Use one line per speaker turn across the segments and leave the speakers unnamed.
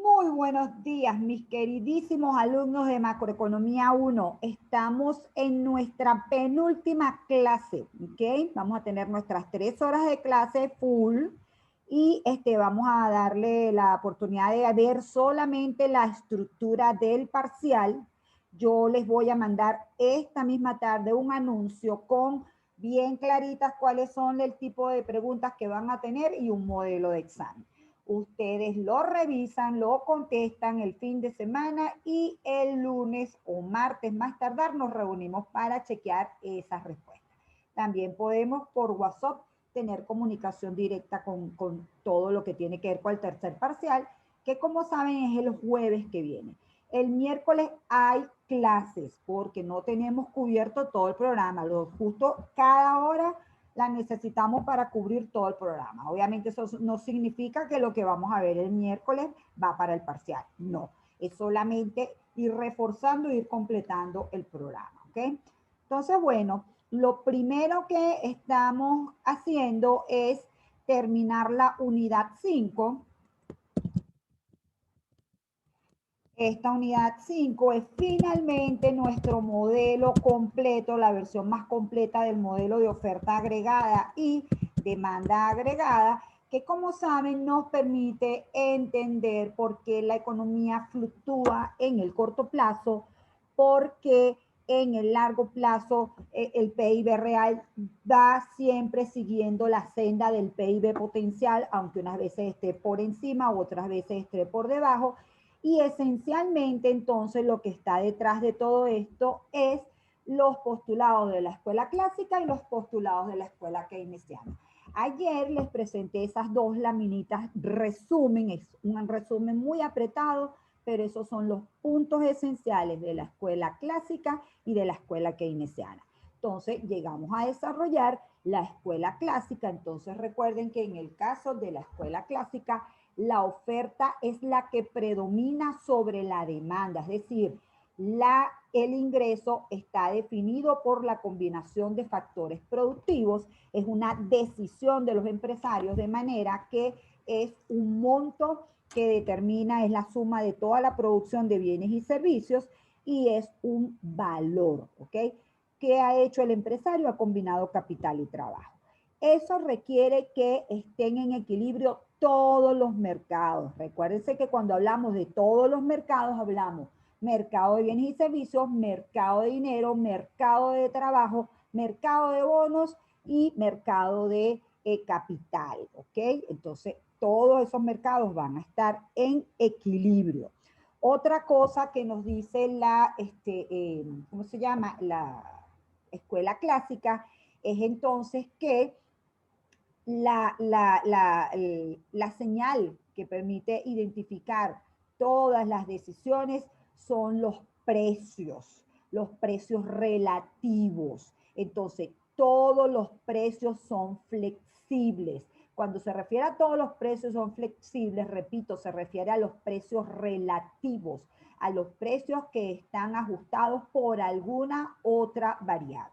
Muy buenos días, mis queridísimos alumnos de Macroeconomía 1. Estamos en nuestra penúltima clase, ¿ok? Vamos a tener nuestras 3 horas de clase full y vamos a darle la oportunidad de ver solamente la estructura del parcial. Yo les voy a mandar esta misma tarde un anuncio con bien claritas cuáles son el tipo de preguntas que van a tener y un modelo de examen. Ustedes lo revisan, lo contestan el fin de semana y el lunes o martes más tardar nos reunimos para chequear esas respuestas. También podemos por WhatsApp tener comunicación directa con todo lo que tiene que ver con el tercer parcial, que como saben es el jueves que viene. El miércoles hay clases porque no tenemos cubierto todo el programa. Justo cada hora la necesitamos para cubrir todo el programa. Obviamente eso no significa que lo que vamos a ver el miércoles va para el parcial. No, es solamente ir reforzando, ir completando el programa. ¿Ok? Entonces, bueno, lo primero que estamos haciendo es terminar la unidad 5. Esta unidad 5 es finalmente nuestro modelo completo, la versión más completa del modelo de oferta agregada y demanda agregada, que como saben nos permite entender por qué la economía fluctúa en el corto plazo, porque en el largo plazo el PIB real va siempre siguiendo la senda del PIB potencial, aunque unas veces esté por encima u otras veces esté por debajo. Y esencialmente entonces lo que está detrás de todo esto es los postulados de la escuela clásica y los postulados de la escuela keynesiana. Ayer les presenté esas dos laminitas resumen, es un resumen muy apretado, pero esos son los puntos esenciales de la escuela clásica y de la escuela keynesiana. Entonces llegamos a desarrollar la escuela clásica. Entonces recuerden que en el caso de la escuela clásica, la oferta es la que predomina sobre la demanda, es decir, el ingreso está definido por la combinación de factores productivos, es una decisión de los empresarios, de manera que es un monto que determina, es la suma de toda la producción de bienes y servicios y es un valor, ¿ok? ¿Qué ha hecho el empresario? Ha combinado capital y trabajo. Eso requiere que estén en equilibrio todos los mercados. Recuérdense que cuando hablamos de todos los mercados, hablamos mercado de bienes y servicios, mercado de dinero, mercado de trabajo, mercado de bonos y mercado de capital, ¿ok? Entonces, todos esos mercados van a estar en equilibrio. Otra cosa que nos dice ¿cómo se llama? La escuela clásica es entonces que la señal que permite identificar todas las decisiones son los precios relativos. Entonces, todos los precios son flexibles. Cuando se refiere a todos los precios son flexibles, repito, se refiere a los precios relativos, a los precios que están ajustados por alguna otra variable.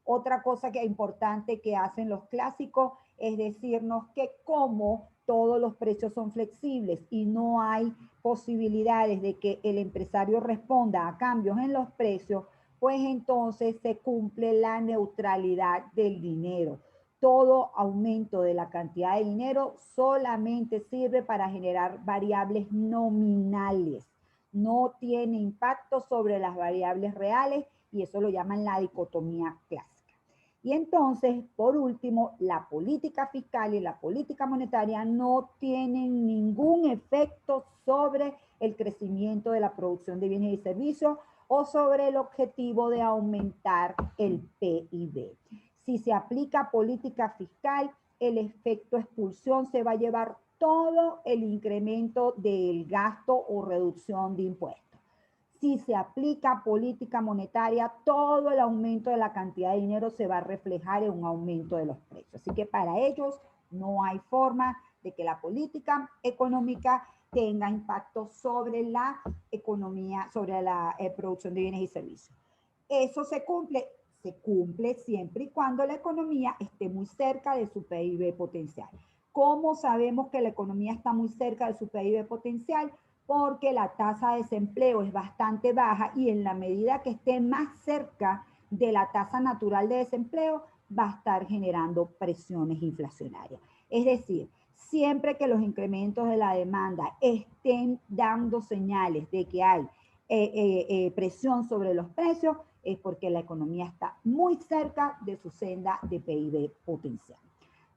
Otra cosa que es importante que hacen los clásicos es decirnos que como todos los precios son flexibles y no hay posibilidades de que el empresario responda a cambios en los precios, pues entonces se cumple la neutralidad del dinero. Todo aumento de la cantidad de dinero solamente sirve para generar variables nominales. No tiene impacto sobre las variables reales y eso lo llaman la dicotomía clásica. Y entonces, por último, la política fiscal y la política monetaria no tienen ningún efecto sobre el crecimiento de la producción de bienes y servicios o sobre el objetivo de aumentar el PIB. Si se aplica política fiscal, el efecto expulsión se va a llevar todo el incremento del gasto o reducción de impuestos. Si se aplica política monetaria, todo el aumento de la cantidad de dinero se va a reflejar en un aumento de los precios. Así que para ellos no hay forma de que la política económica tenga impacto sobre la economía, sobre la producción de bienes y servicios. Eso se cumple siempre y cuando la economía esté muy cerca de su PIB potencial. ¿Cómo sabemos que la economía está muy cerca de su PIB potencial? Porque la tasa de desempleo es bastante baja y en la medida que esté más cerca de la tasa natural de desempleo, va a estar generando presiones inflacionarias. Es decir, siempre que los incrementos de la demanda estén dando señales de que hay presión sobre los precios, es porque la economía está muy cerca de su senda de PIB potencial.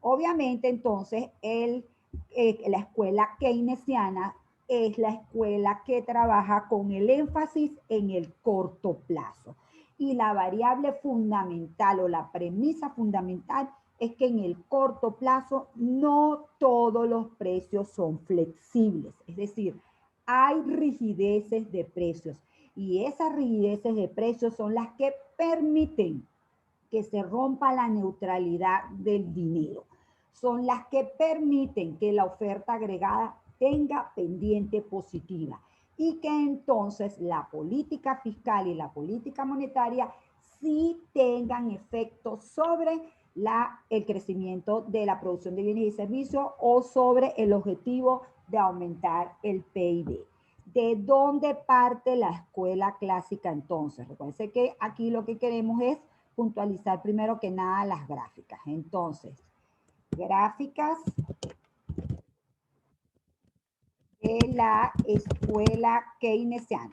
Obviamente, entonces, la escuela keynesiana es la escuela que trabaja con el énfasis en el corto plazo. Y la variable fundamental o la premisa fundamental es que en el corto plazo no todos los precios son flexibles. Es decir, hay rigideces de precios y esas rigideces de precios son las que permiten que se rompa la neutralidad del dinero. Son las que permiten que la oferta agregada tenga pendiente positiva y que entonces la política fiscal y la política monetaria sí tengan efecto sobre el crecimiento de la producción de bienes y servicios o sobre el objetivo de aumentar el PIB. ¿De dónde parte la escuela clásica entonces? Recuerden que aquí lo que queremos es puntualizar primero que nada las gráficas. Entonces, gráficas de la escuela keynesiana.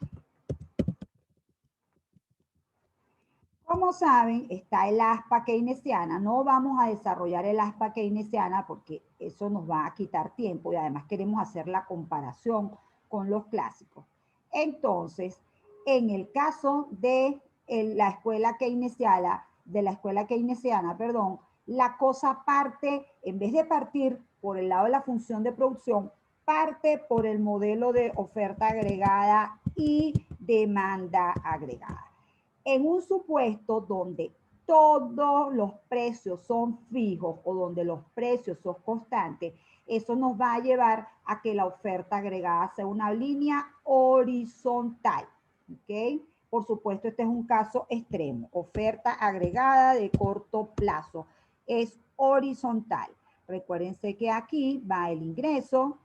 Como saben, está el aspa keynesiana. No vamos a desarrollar el aspa keynesiana porque eso nos va a quitar tiempo y además queremos hacer la comparación con los clásicos. Entonces, en el caso de la escuela keynesiana, la cosa parte, en vez de partir por el lado de la función de producción, parte por el modelo de oferta agregada y demanda agregada. En un supuesto donde todos los precios son fijos o donde los precios son constantes, eso nos va a llevar a que la oferta agregada sea una línea horizontal. ¿Ok? Por supuesto, este es un caso extremo. Oferta agregada de corto plazo es horizontal. Recuérdense que aquí va el ingreso,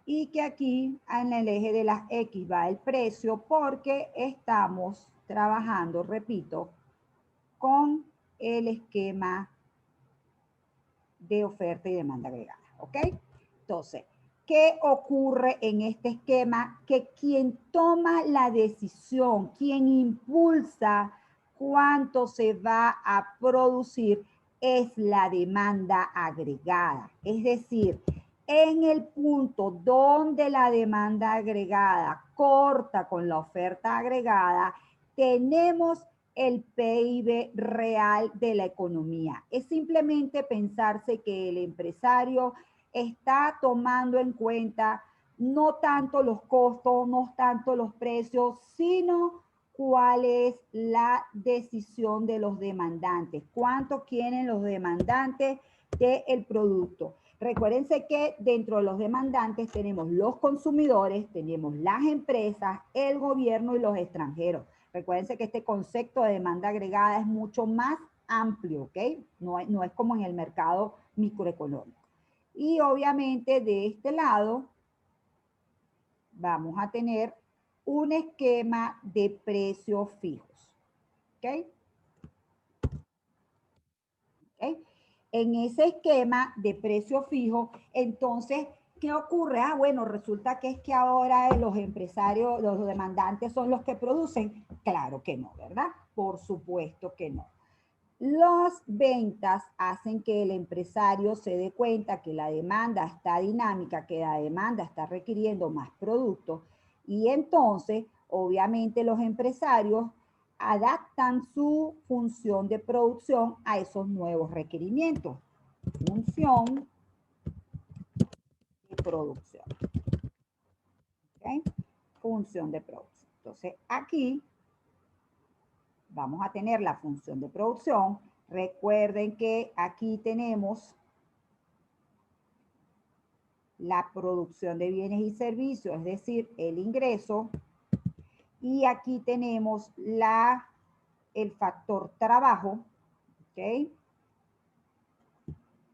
y que aquí en el eje de las X va el precio porque estamos trabajando, repito, con el esquema de oferta y demanda agregada, ¿ok? Entonces, ¿qué ocurre en este esquema? Que quien toma la decisión, quien impulsa cuánto se va a producir es la demanda agregada. Es decir, en el punto donde la demanda agregada corta con la oferta agregada, tenemos el PIB real de la economía. Es simplemente pensarse que el empresario está tomando en cuenta no tanto los costos, no tanto los precios, sino cuál es la decisión de los demandantes, cuánto quieren los demandantes del producto. Recuérdense que dentro de los demandantes tenemos los consumidores, tenemos las empresas, el gobierno y los extranjeros. Recuérdense que este concepto de demanda agregada es mucho más amplio, ¿ok? No es como en el mercado microeconómico. Y obviamente de este lado vamos a tener un esquema de precios fijos, ¿ok? ¿Ok? En ese esquema de precio fijo, entonces, ¿qué ocurre? Ah, bueno, resulta que es que ahora los empresarios, los demandantes son los que producen. Claro que no, ¿verdad? Por supuesto que no. Las ventas hacen que el empresario se dé cuenta que la demanda está dinámica, que la demanda está requiriendo más productos y entonces, obviamente, los empresarios adaptan su función de producción a esos nuevos requerimientos. Función de producción. ¿Okay? Función de producción. Entonces, aquí vamos a tener la función de producción. Recuerden que aquí tenemos la producción de bienes y servicios, es decir, el ingreso. Y aquí tenemos el factor trabajo, ¿ok?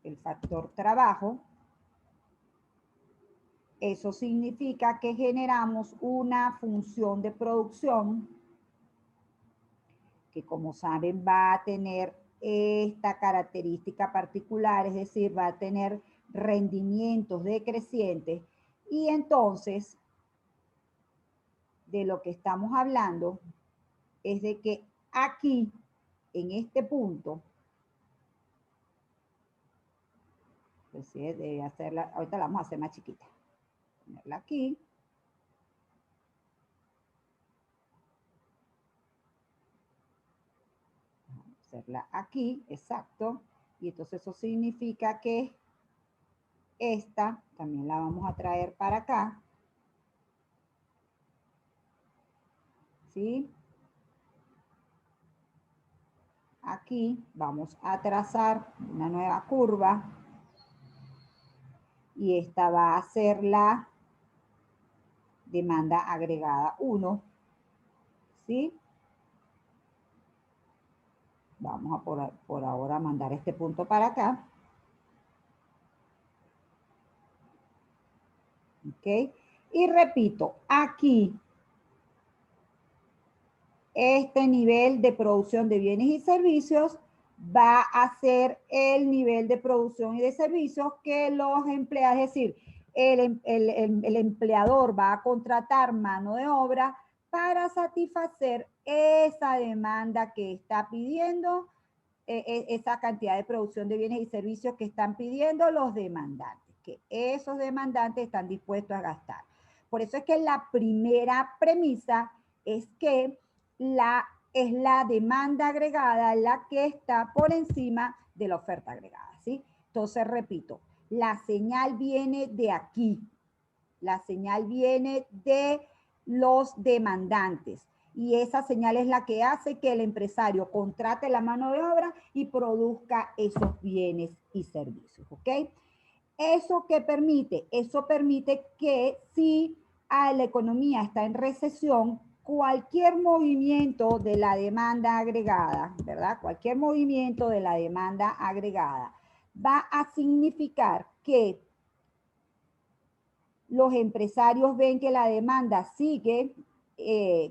El factor trabajo. Eso significa que generamos una función de producción que, como saben, va a tener esta característica particular, es decir, va a tener rendimientos decrecientes. Y entonces, de lo que estamos hablando es de que aquí, en este punto, pues sí, debe hacerla, ahorita la vamos a hacer más chiquita. Ponerla aquí. Hacerla aquí, exacto. Y entonces eso significa que esta también la vamos a traer para acá. ¿Sí? Aquí vamos a trazar una nueva curva. Y esta va a ser la demanda agregada 1. ¿Sí? Vamos a por ahora mandar este punto para acá. ¿Ok? Y repito, aquí, este nivel de producción de bienes y servicios va a ser el nivel de producción y de servicios que los empleados, es decir, el empleador va a contratar mano de obra para satisfacer esa demanda que está pidiendo, esa cantidad de producción de bienes y servicios que están pidiendo los demandantes, que esos demandantes están dispuestos a gastar. Por eso es que la primera premisa es que es la demanda agregada la que está por encima de la oferta agregada, ¿sí? Entonces, repito, la señal viene de aquí, la señal viene de los demandantes y esa señal es la que hace que el empresario contrate la mano de obra y produzca esos bienes y servicios, ¿ok? ¿Eso qué permite? Eso permite que si la economía está en recesión, cualquier movimiento de la demanda agregada, ¿verdad? Cualquier movimiento de la demanda agregada va a significar que los empresarios ven que la demanda sigue,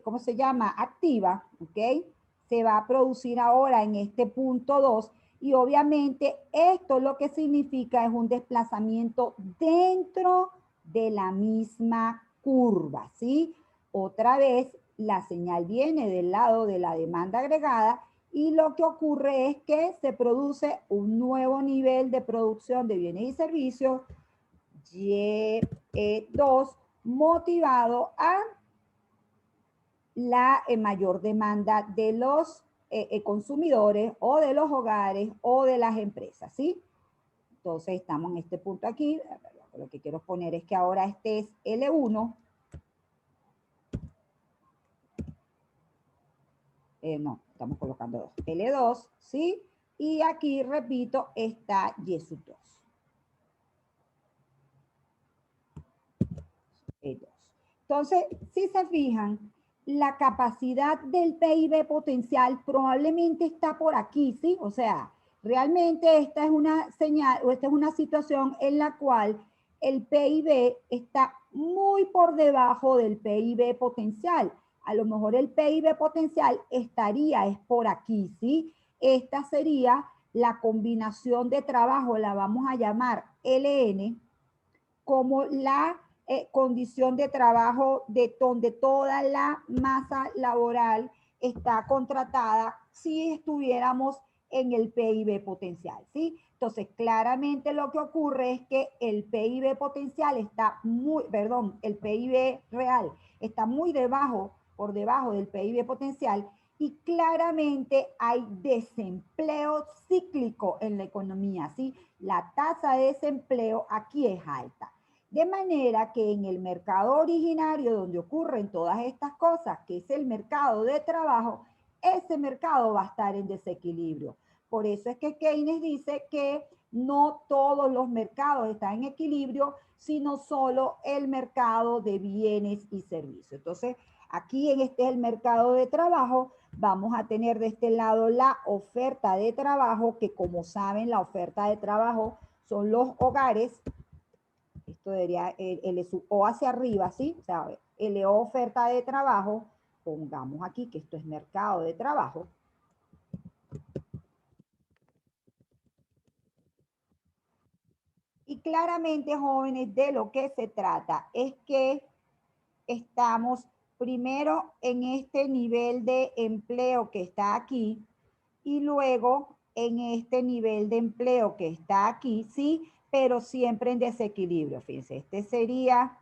¿cómo se llama? Activa, ¿ok? Se va a producir ahora en este punto 2 y obviamente esto lo que significa es un desplazamiento dentro de la misma curva, ¿sí? Otra vez la señal viene del lado de la demanda agregada y lo que ocurre es que se produce un nuevo nivel de producción de bienes y servicios, Y2, motivado a la mayor demanda de los consumidores o de los hogares o de las empresas, ¿sí? Entonces estamos en este punto aquí. Lo que quiero poner es que ahora este es L1. No, estamos colocando 2. L2, ¿sí? Y aquí, repito, está Y2. Entonces, si se fijan, la capacidad del PIB potencial probablemente está por aquí, ¿sí? O sea, realmente esta es una señal o esta es una situación en la cual el PIB está muy por debajo del PIB potencial. A lo mejor el PIB potencial estaría es por aquí, ¿sí? Esta sería la combinación de trabajo, la vamos a llamar LN, como la condición de trabajo de donde toda la masa laboral está contratada si estuviéramos en el PIB potencial, ¿sí? Entonces, claramente lo que ocurre es que el PIB potencial está muy, perdón, el PIB real está muy debajo, por debajo del PIB potencial y claramente hay desempleo cíclico en la economía, ¿sí? La tasa de desempleo aquí es alta. De manera que en el mercado originario donde ocurren todas estas cosas, que es el mercado de trabajo, ese mercado va a estar en desequilibrio. Por eso es que Keynes dice que no todos los mercados están en equilibrio, sino solo el mercado de bienes y servicios. Entonces, aquí en este es el mercado de trabajo, vamos a tener de este lado la oferta de trabajo, que como saben, la oferta de trabajo son los hogares. Esto debería, el O hacia arriba, ¿sí? O sea, LO oferta de trabajo, pongamos aquí que esto es mercado de trabajo. Y claramente, jóvenes, de lo que se trata es que estamos primero en este nivel de empleo que está aquí y luego en este nivel de empleo que está aquí, sí, pero siempre en desequilibrio. Fíjense, este sería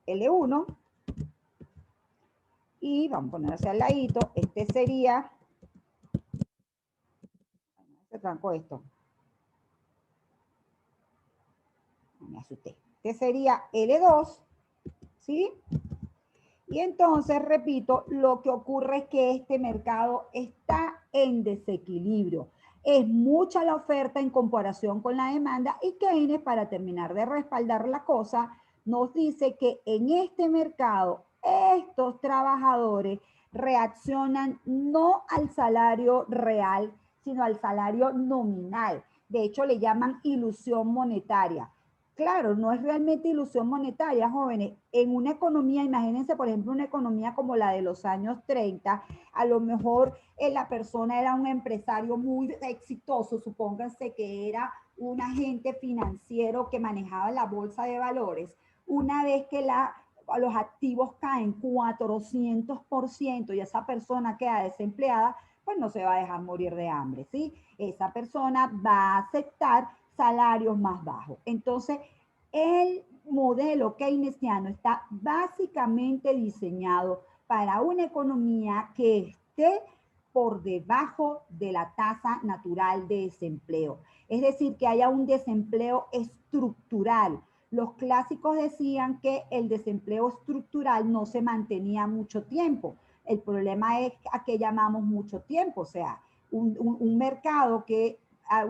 L1 y vamos a poner hacia el ladito, este sería, se trancó esto, me asusté, este sería L2, ¿sí? Y entonces, repito, lo que ocurre es que este mercado está en desequilibrio. Es mucha la oferta en comparación con la demanda y Keynes, para terminar de respaldar la cosa, nos dice que en este mercado estos trabajadores reaccionan no al salario real, sino al salario nominal. De hecho, le llaman ilusión monetaria. Claro, no es realmente ilusión monetaria, jóvenes. En una economía, imagínense, por ejemplo, una economía como la de los años 30, a lo mejor la persona era un empresario muy exitoso, supónganse que era un agente financiero que manejaba la bolsa de valores. Una vez que los activos caen 400% y esa persona queda desempleada, pues no se va a dejar morir de hambre, ¿sí? Esa persona va a aceptar salarios más bajos. Entonces, el modelo keynesiano está básicamente diseñado para una economía que esté por debajo de la tasa natural de desempleo. Es decir, que haya un desempleo estructural. Los clásicos decían que el desempleo estructural no se mantenía mucho tiempo. El problema es a qué llamamos mucho tiempo, o sea, un mercado que,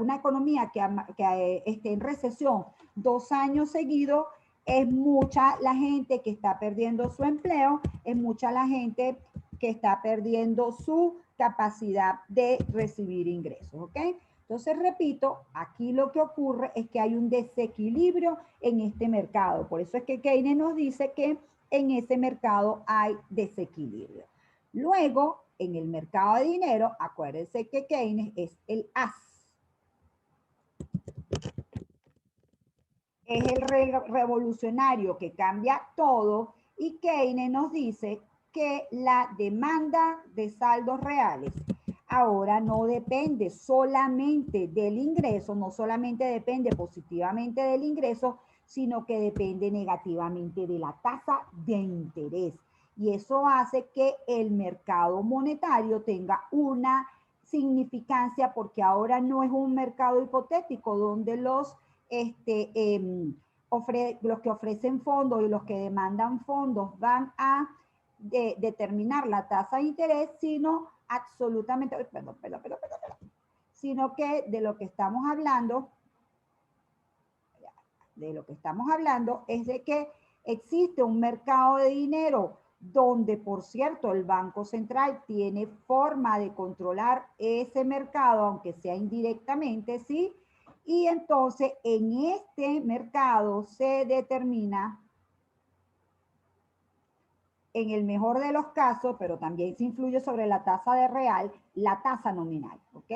una economía que esté en recesión 2 años seguidos, es mucha la gente que está perdiendo su empleo, es mucha la gente que está perdiendo su capacidad de recibir ingresos, ¿ok? Entonces, repito, aquí lo que ocurre es que hay un desequilibrio en este mercado. Por eso es que Keynes nos dice que en ese mercado hay desequilibrio. Luego, en el mercado de dinero, acuérdense que Keynes es el as. Es el revolucionario que cambia todo y Keynes nos dice que la demanda de saldos reales ahora no depende solamente del ingreso, no solamente depende positivamente del ingreso, sino que depende negativamente de la tasa de interés. Y eso hace que el mercado monetario tenga una significancia porque ahora no es un mercado hipotético donde los los que ofrecen fondos y los que demandan fondos van a determinar la tasa de interés, sino absolutamente, sino que de lo que estamos hablando, es de que existe un mercado de dinero donde, por cierto, el Banco Central tiene forma de controlar ese mercado, aunque sea indirectamente, ¿sí? Y entonces en este mercado se determina, en el mejor de los casos, pero también se influye sobre la tasa de real, la tasa nominal, ¿ok?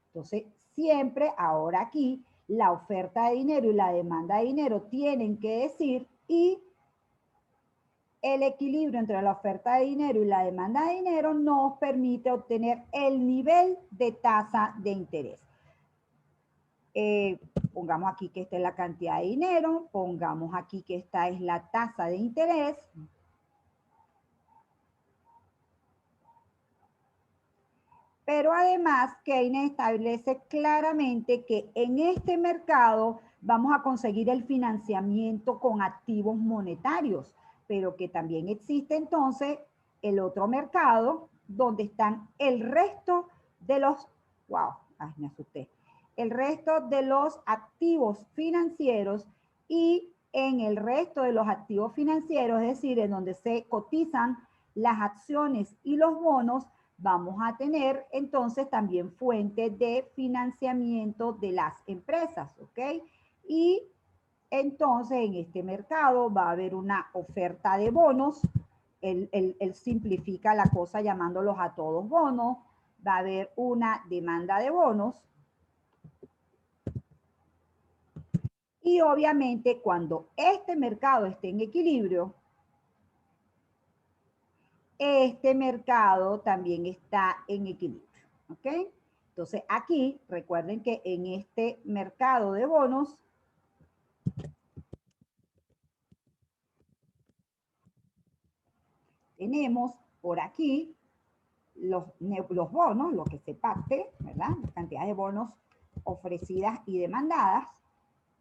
Entonces, siempre ahora aquí, la oferta de dinero y la demanda de dinero tienen que decir y el equilibrio entre la oferta de dinero y la demanda de dinero nos permite obtener el nivel de tasa de interés. Pongamos aquí que esta es la cantidad de dinero, pongamos aquí que esta es la tasa de interés. Pero además, Keynes establece claramente que en este mercado vamos a conseguir el financiamiento con activos monetarios, pero que también existe entonces el otro mercado donde están el resto de los, wow, ay, me asusté, el resto de los activos financieros y en el resto de los activos financieros, es decir, en donde se cotizan las acciones y los bonos, vamos a tener entonces también fuentes de financiamiento de las empresas, ¿ok? Y entonces en este mercado va a haber una oferta de bonos, él simplifica la cosa llamándolos a todos bonos, va a haber una demanda de bonos, y obviamente cuando este mercado esté en equilibrio, este mercado también está en equilibrio, ¿ok? Entonces aquí recuerden que en este mercado de bonos tenemos por aquí los bonos, lo que se parte, ¿verdad? La cantidad de bonos ofrecidas y demandadas.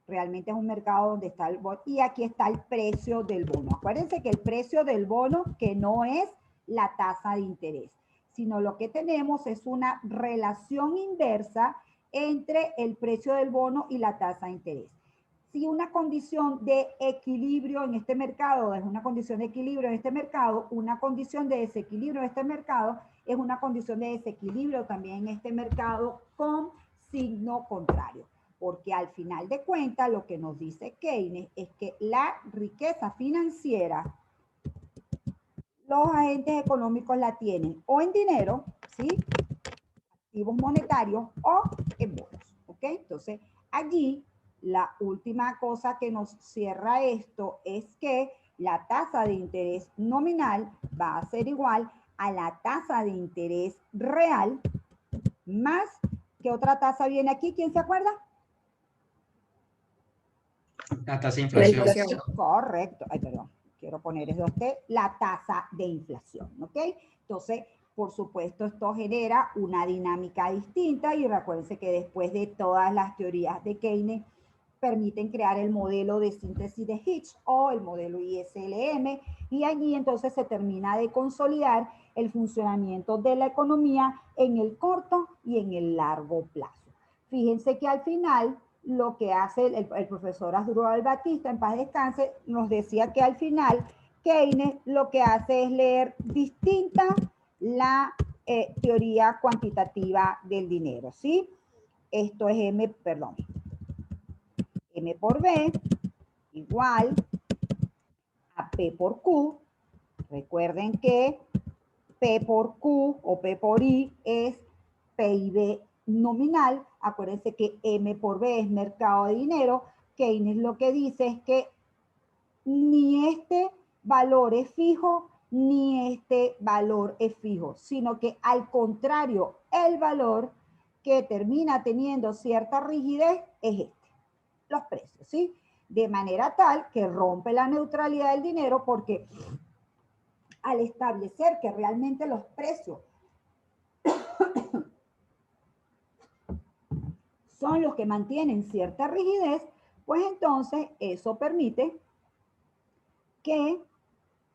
Realmente es un mercado donde está el bono. Y aquí está el precio del bono. Acuérdense que el precio del bono, que no es la tasa de interés, sino lo que tenemos es una relación inversa entre el precio del bono y la tasa de interés. Si una condición de equilibrio en este mercado es una condición de equilibrio en este mercado, una condición de desequilibrio en este mercado es una condición de desequilibrio también en este mercado con signo contrario. Porque al final de cuentas lo que nos dice Keynes es que la riqueza financiera, los agentes económicos la tienen o en dinero, ¿sí? Activos monetarios o en bonos, ¿ok? Entonces, allí la última cosa que nos cierra esto es que la tasa de interés nominal va a ser igual a la tasa de interés real más, ¿qué otra tasa viene aquí? ¿Quién se acuerda?
La tasa de inflación.
Correcto. Ay, perdón. Quiero poner eso usted, la tasa de inflación, ¿ok? Entonces, por supuesto, esto genera una dinámica distinta y recuérdense que después de todas las teorías de Keynes permiten crear el modelo de síntesis de Hitch o el modelo ISLM y allí entonces se termina de consolidar el funcionamiento de la economía en el corto y en el largo plazo. Fíjense que al final lo que hace el profesor Asdrúbal Batista, en paz descanse, nos decía que al final Keynes lo que hace es leer distinta la teoría cuantitativa del dinero, ¿sí? Esto es M por B igual a P por Q. Recuerden que P por Q o P por I es PIB nominal. Acuérdense que M por B es mercado de dinero. Keynes lo que dice es que ni este valor es fijo, ni este valor es fijo, sino que al contrario, el valor que termina teniendo cierta rigidez es este, los precios, ¿sí? De manera tal que rompe la neutralidad del dinero porque al establecer que realmente los precios son los que mantienen cierta rigidez, pues entonces eso permite que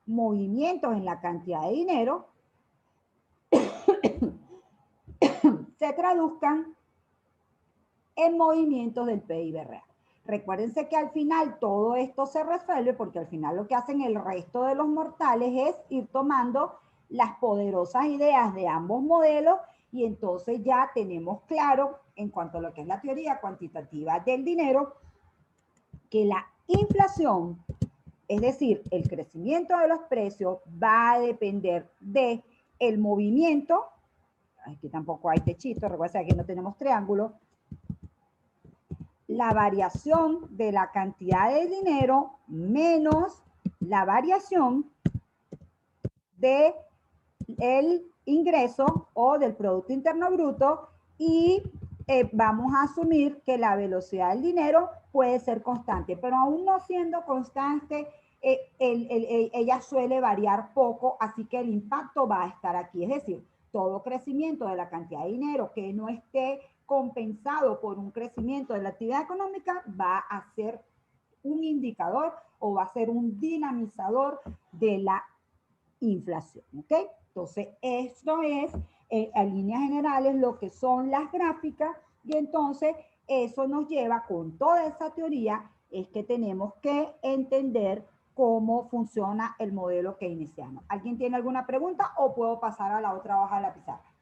movimientos en la cantidad de dinero se traduzcan en movimientos del PIB real. Recuérdense que al final todo esto se resuelve porque al final lo que hacen el resto de los mortales es ir tomando las poderosas ideas de ambos modelos y entonces ya tenemos claro en cuanto a lo que es la teoría cuantitativa del dinero que la inflación, es decir, el crecimiento de los precios va a depender de el movimiento, aquí tampoco hay techito, recuerden que aquí no tenemos triángulo, la variación de la cantidad de dinero menos la variación de el ingreso o del Producto Interno Bruto y vamos a asumir que la velocidad del dinero puede ser constante, pero aún no siendo constante, ella suele variar poco, así que el impacto va a estar aquí. Es decir, todo crecimiento de la cantidad de dinero que no esté compensado por un crecimiento de la actividad económica va a ser un indicador o va a ser un dinamizador de la inflación, ¿ok? Entonces, esto es, en líneas generales, lo que son las gráficas y entonces eso nos lleva con toda esa teoría es que tenemos que entender cómo funciona el modelo keynesiano. ¿Alguien tiene alguna pregunta o puedo pasar a la otra hoja de la pizarra?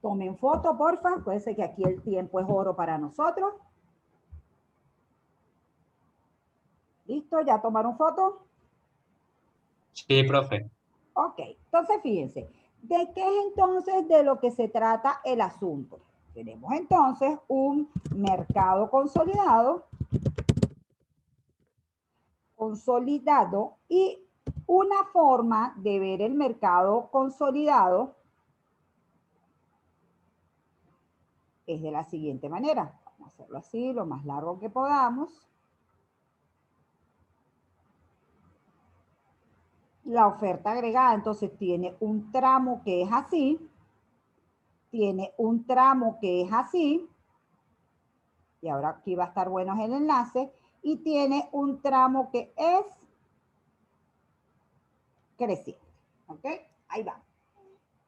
Tomen foto, porfa. Acuérdense que aquí el tiempo es oro para nosotros. ¿Listo? ¿Ya tomaron foto?
Sí, profe.
Ok, entonces fíjense, ¿de qué es entonces de lo que se trata el asunto? Tenemos entonces un mercado consolidado y una forma de ver el mercado consolidado es de la siguiente manera. Vamos a hacerlo así, lo más largo que podamos. La oferta agregada entonces tiene un tramo que es así, tiene un tramo que es así, y ahora aquí va a estar bueno el enlace, y tiene un tramo que es creciente. ¿Ok? Ahí va.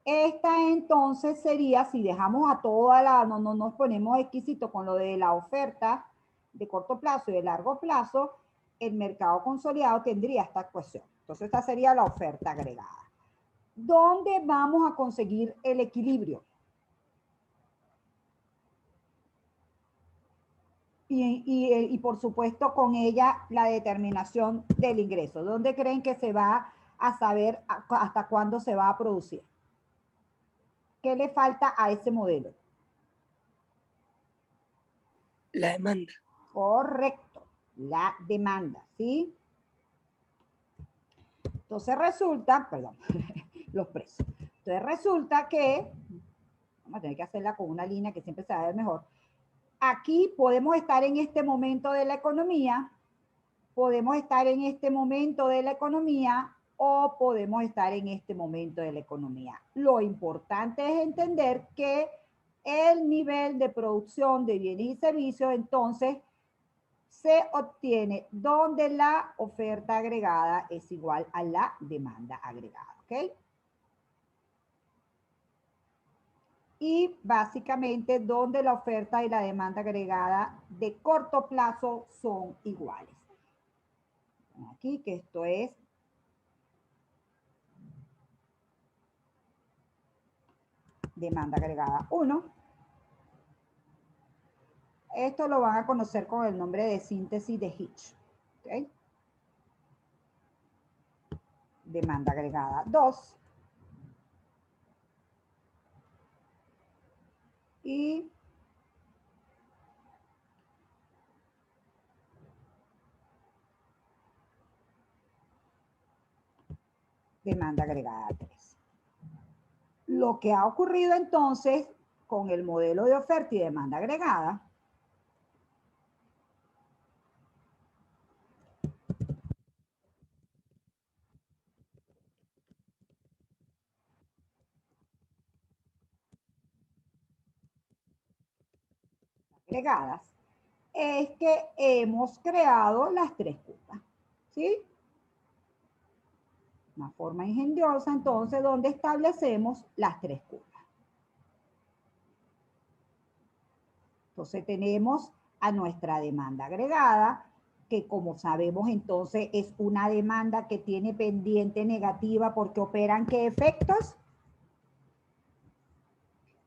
Esta entonces sería, si dejamos a toda la, no nos ponemos exquisitos con lo de la oferta de corto plazo y de largo plazo, el mercado consolidado tendría esta ecuación. Entonces esta sería la oferta agregada. ¿Dónde vamos a conseguir el equilibrio? Y por supuesto con ella la determinación del ingreso. ¿Dónde creen que se va a saber hasta cuándo se va a producir? ¿Qué le falta a ese modelo?
La demanda.
Correcto, la demanda, ¿sí? Entonces resulta, perdón, los precios. Entonces resulta que, vamos a tener que hacerla con una línea que siempre se va a ver mejor. Aquí podemos estar en este momento de la economía, podemos estar en este momento de la economía o podemos estar en este momento de la economía. Lo importante es entender que el nivel de producción de bienes y servicios, entonces, se obtiene donde la oferta agregada es igual a la demanda agregada, ¿ok? Y básicamente donde la oferta y la demanda agregada de corto plazo son iguales. Aquí que esto es demanda agregada 1. Esto lo van a conocer con el nombre de síntesis de Hitch, ¿ok? Demanda agregada 2. Y demanda agregada 3. Lo que ha ocurrido entonces con el modelo de oferta y demanda agregada agregadas es que hemos creado las tres curvas, ¿sí? Una forma ingeniosa, entonces, donde establecemos las tres curvas. Entonces, tenemos a nuestra demanda agregada, que como sabemos, entonces, es una demanda que tiene pendiente negativa porque operan ¿qué efectos?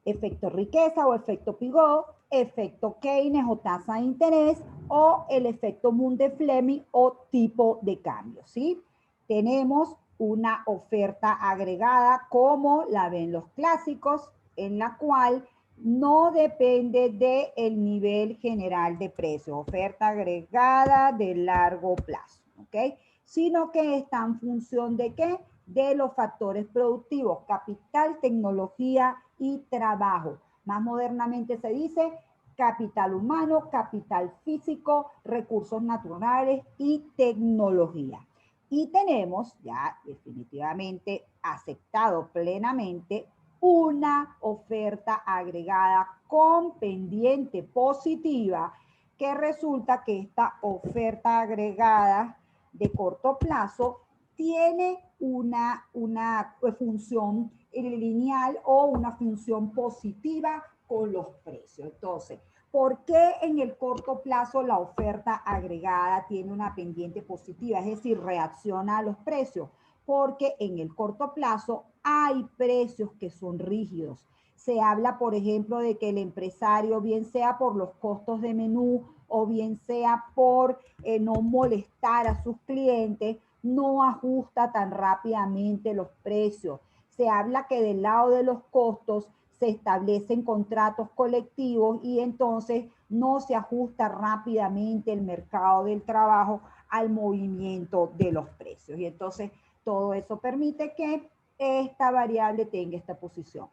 Efecto riqueza o efecto Pigot, efecto Keynes o tasa de interés, o el efecto Munde-Fleming o tipo de cambio, ¿sí? Tenemos una oferta agregada como la ven los clásicos, en la cual no depende del nivel general de precio, oferta agregada de largo plazo, ¿ok? Sino que está en función de ¿qué? De los factores productivos, capital, tecnología y trabajo. Más modernamente se dice capital humano, capital físico, recursos naturales y tecnología. Y tenemos ya definitivamente aceptado plenamente una oferta agregada con pendiente positiva, que resulta que esta oferta agregada de corto plazo tiene una función lineal o una función positiva con los precios. Entonces, ¿Por qué en el corto plazo la oferta agregada tiene una pendiente positiva? Es decir, reacciona a los precios. Porque en el corto plazo hay precios que son rígidos. Se habla, por ejemplo, de que el empresario, bien sea por los costos de menú o bien sea por no molestar a sus clientes, no ajusta tan rápidamente los precios. Se habla que del lado de los costos se establecen contratos colectivos y entonces no se ajusta rápidamente el mercado del trabajo al movimiento de los precios. Y entonces todo eso permite que esta variable tenga esta posición.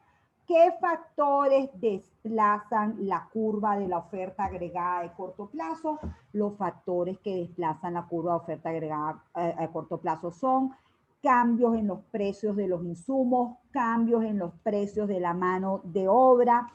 ¿Qué factores desplazan la curva de la oferta agregada de corto plazo? Los factores que desplazan la curva de oferta agregada a corto plazo son cambios en los precios de los insumos, cambios en los precios de la mano de obra,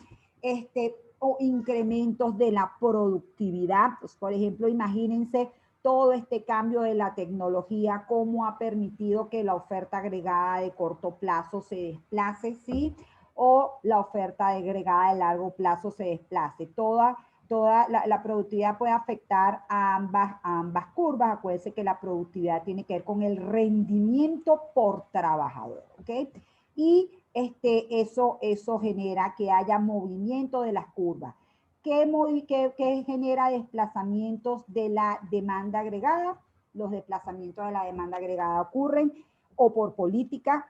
o incrementos de la productividad. Pues, por ejemplo, imagínense todo este cambio de la tecnología, cómo ha permitido que la oferta agregada de corto plazo se desplace, ¿sí? O la oferta agregada de largo plazo se desplace. Toda la productividad puede afectar a ambas curvas. Acuérdense que la productividad tiene que ver con el rendimiento por trabajador, ¿ok? Y eso genera que haya movimiento de las curvas. ¿Qué genera desplazamientos de la demanda agregada? Los desplazamientos de la demanda agregada ocurren o por política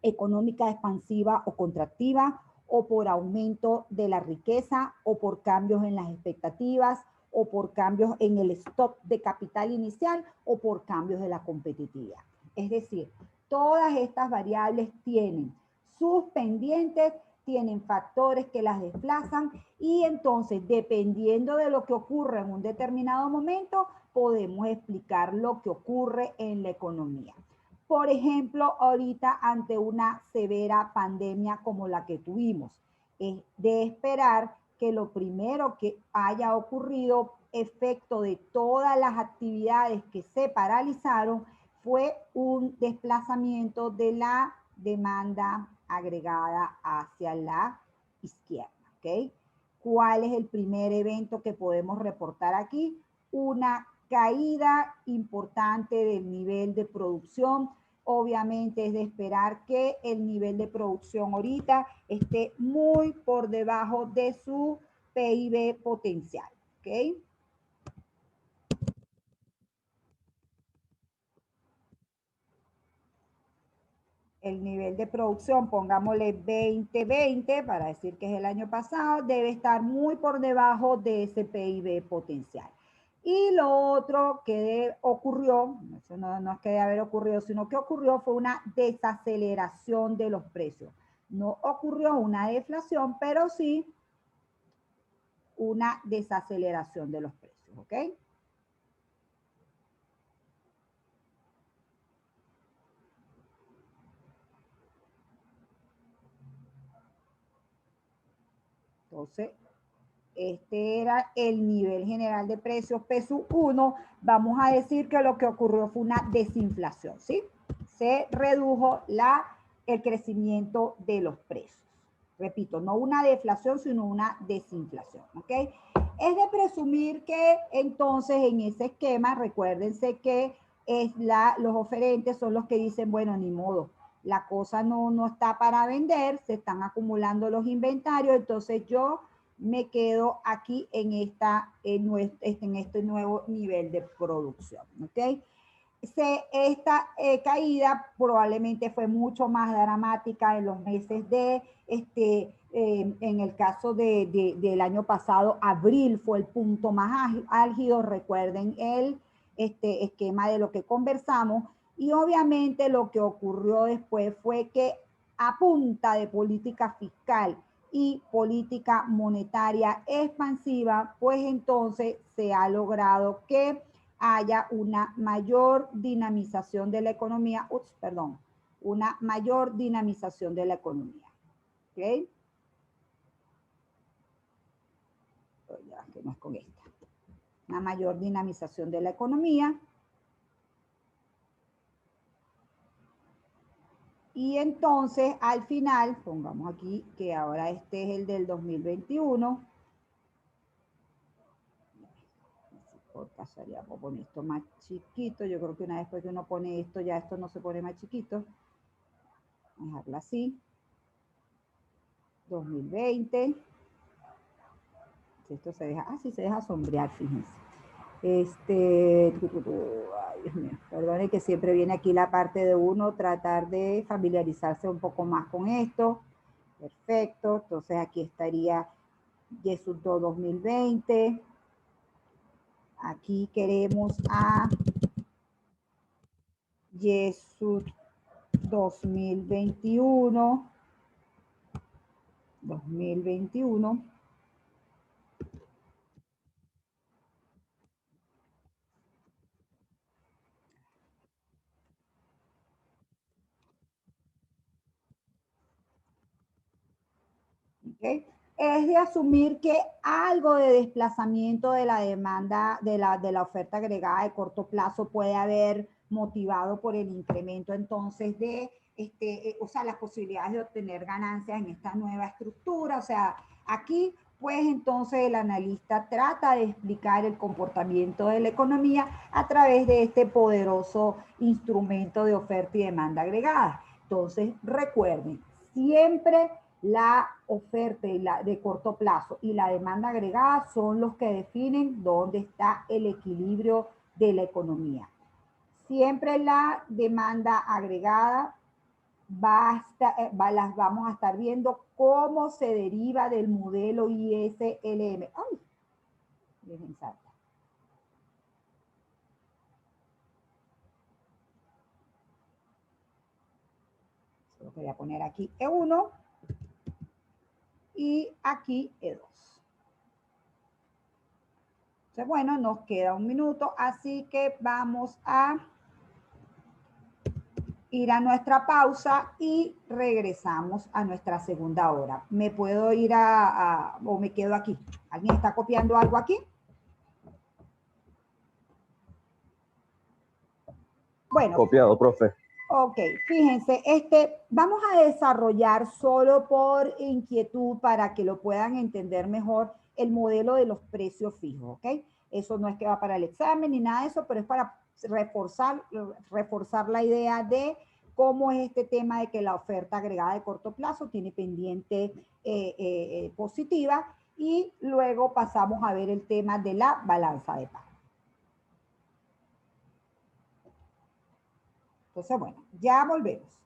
económica expansiva o contractiva, o por aumento de la riqueza, o por cambios en las expectativas, o por cambios en el stock de capital inicial, o por cambios de la competitividad. Es decir, todas estas variables tienen sus pendientes, tienen factores que las desplazan y entonces, dependiendo de lo que ocurre en un determinado momento, podemos explicar lo que ocurre en la economía. Por ejemplo, ahorita ante una severa pandemia como la que tuvimos, es de esperar que lo primero que haya ocurrido, efecto de todas las actividades que se paralizaron, fue un desplazamiento de la demanda agregada hacia la izquierda, ¿ok? ¿Cuál es el primer evento que podemos reportar aquí? Una caída importante del nivel de producción. Obviamente es de esperar que el nivel de producción ahorita esté muy por debajo de su PIB potencial, ¿ok? El nivel de producción, pongámosle 2020 para decir que es el año pasado, debe estar muy por debajo de ese PIB potencial. Y lo otro que ocurrió, eso no es que debe haber ocurrido, sino que ocurrió fue una desaceleración de los precios. No ocurrió una deflación, pero sí una desaceleración de los precios, ¿ok? Entonces, este era el nivel general de precios PSU1. Vamos a decir que lo que ocurrió fue una desinflación, ¿sí? Se redujo el crecimiento de los precios. Repito, no una deflación, sino una desinflación, ¿ok? Es de presumir que entonces en ese esquema, recuérdense que los oferentes son los que dicen, bueno, ni modo, la cosa no está para vender, se están acumulando los inventarios, entonces yo me quedo aquí en este nuevo nivel de producción, ¿ok? Esta caída probablemente fue mucho más dramática en los meses en el caso del año pasado, abril fue el punto más álgido, recuerden el esquema de lo que conversamos, y obviamente lo que ocurrió después fue que a punta de política fiscal y política monetaria expansiva, pues entonces se ha logrado que haya una mayor dinamización de la economía, una mayor dinamización de la economía. ¿Ok? Ya, que no es con esta. Una mayor dinamización de la economía. Y entonces, al final, pongamos aquí que ahora este es el del 2021, por casualidad, voy a poner esto más chiquito. Yo creo que una vez que uno pone esto, ya esto no se pone más chiquito. Vamos a dejarlo así. 2020. Si esto se deja, sí se deja sombrear, fíjense. Ay, Dios mío, perdone que siempre viene aquí la parte de uno, tratar de familiarizarse un poco más con esto. Perfecto, entonces aquí estaría Jesús 2020. Aquí queremos a Jesús 2021. 2021. ¿Okay? Es de asumir que algo de desplazamiento de la demanda, de la oferta agregada de corto plazo puede haber motivado por el incremento entonces de, o sea, las posibilidades de obtener ganancias en esta nueva estructura. O sea, aquí pues entonces el analista trata de explicar el comportamiento de la economía a través de este poderoso instrumento de oferta y demanda agregada. Entonces, recuerden, siempre la oferta de corto plazo y la demanda agregada son los que definen dónde está el equilibrio de la economía. Siempre la demanda agregada las vamos a estar viendo cómo se deriva del modelo ISLM. ¡Ay! Virgen Santa. Lo voy a poner aquí E1 y aquí E2. Entonces, bueno, nos queda un minuto, así que vamos a ir a nuestra pausa y regresamos a nuestra segunda hora. ¿Me puedo ir o me quedo aquí? ¿Alguien está copiando algo aquí? Bueno.
Copiado, profe.
Ok, fíjense, vamos a desarrollar solo por inquietud para que lo puedan entender mejor el modelo de los precios fijos, ¿ok? Eso no es que va para el examen ni nada de eso, pero es para reforzar la idea de cómo es este tema de que la oferta agregada de corto plazo tiene pendiente positiva, y luego pasamos a ver el tema de la balanza de pago. Entonces, bueno, ya volvemos.